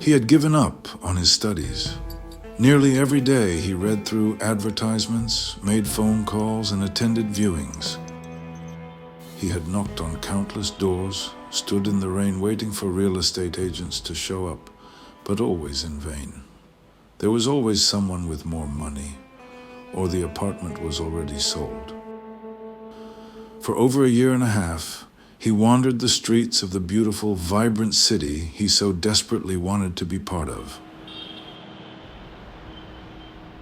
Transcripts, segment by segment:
He had given up on his studies. Nearly every day he read through advertisements, made phone calls, and attended viewings. He had knocked on countless doors, stood in the rain waiting for real estate agents to show up, but always in vain. There was always someone with more money, or the apartment was already sold. For over a year and a half, he wandered the streets of the beautiful, vibrant city he so desperately wanted to be part of.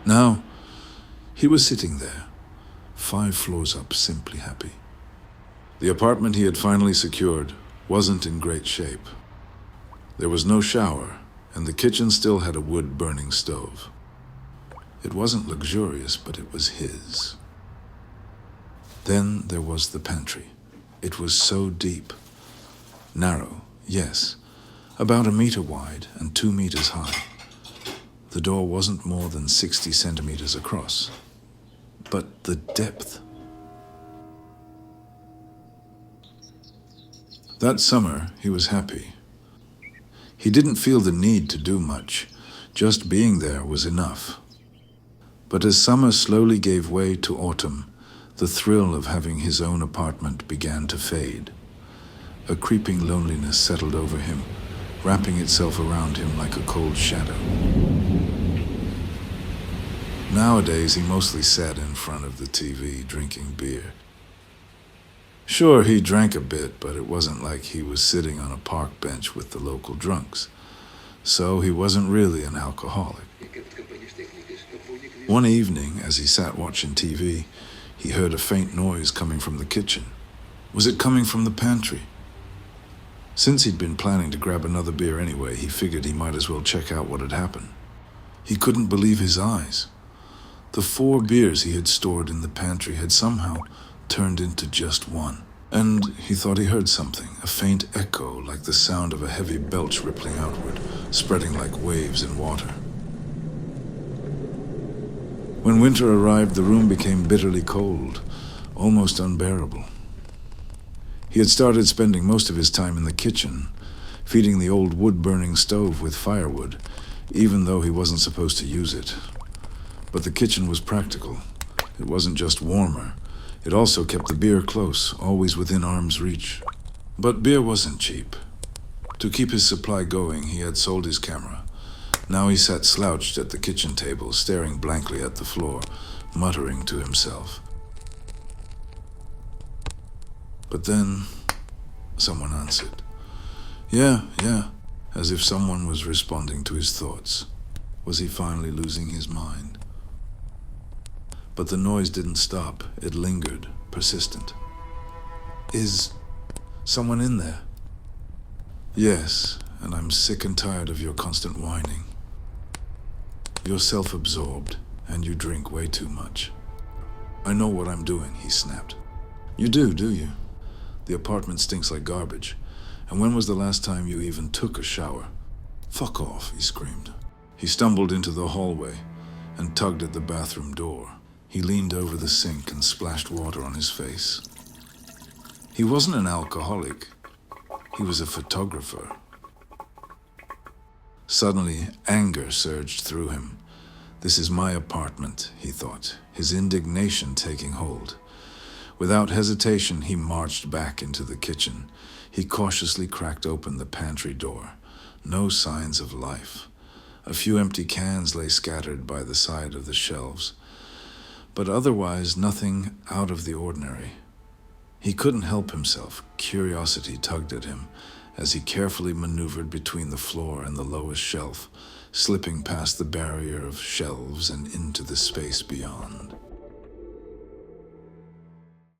Now, he was sitting there, 5 floors up, simply happy. The apartment he had finally secured wasn't in great shape. There was no shower, and the kitchen still had a wood-burning stove. It wasn't luxurious, but it was his. Then there was the pantry. It was so deep. Narrow, yes, about 1 meter wide and 2 meters high. The door wasn't more than 60 centimeters across. But the depth. That summer, he was happy. He didn't feel the need to do much. Just being there was enough. But as summer slowly gave way to autumn, the thrill of having his own apartment began to fade. A creeping loneliness settled over him, wrapping itself around him like a cold shadow. Nowadays, he mostly sat in front of the TV, drinking beer. Sure, he drank a bit, but it wasn't like he was sitting on a park bench with the local drunks. So he wasn't really an alcoholic. One evening, as he sat watching TV, he heard a faint noise coming from the kitchen. Was it coming from the pantry? Since he'd been planning to grab another beer anyway, he figured he might as well check out what had happened. He couldn't believe his eyes. The 4 beers he had stored in the pantry had somehow turned into just one. And he thought he heard something, a faint echo like the sound of a heavy belch rippling outward, spreading like waves in water. When winter arrived, the room became bitterly cold, almost unbearable. He had started spending most of his time in the kitchen, feeding the old wood-burning stove with firewood, even though he wasn't supposed to use it. But the kitchen was practical. It wasn't just warmer. It also kept the beer close, always within arm's reach. But beer wasn't cheap. To keep his supply going, he had sold his camera. Now he sat slouched at the kitchen table, staring blankly at the floor, muttering to himself. But then, someone answered. Yeah, as if someone was responding to his thoughts. Was he finally losing his mind? But the noise didn't stop. It lingered, persistent. Is someone in there? Yes, and I'm sick and tired of your constant whining. You're self-absorbed, and you drink way too much. I know what I'm doing, he snapped. You do you? The apartment stinks like garbage. And when was the last time you even took a shower? Fuck off, he screamed. He stumbled into the hallway and tugged at the bathroom door. He leaned over the sink and splashed water on his face. He wasn't an alcoholic. He was a photographer. Suddenly, anger surged through him. This is my apartment, he thought, his indignation taking hold. Without hesitation, he marched back into the kitchen. He cautiously cracked open the pantry door. No signs of life. A few empty cans lay scattered by the side of the shelves, but otherwise nothing out of the ordinary. He couldn't help himself. Curiosity tugged at him as he carefully maneuvered between the floor and the lowest shelf, slipping past the barrier of shelves and into the space beyond.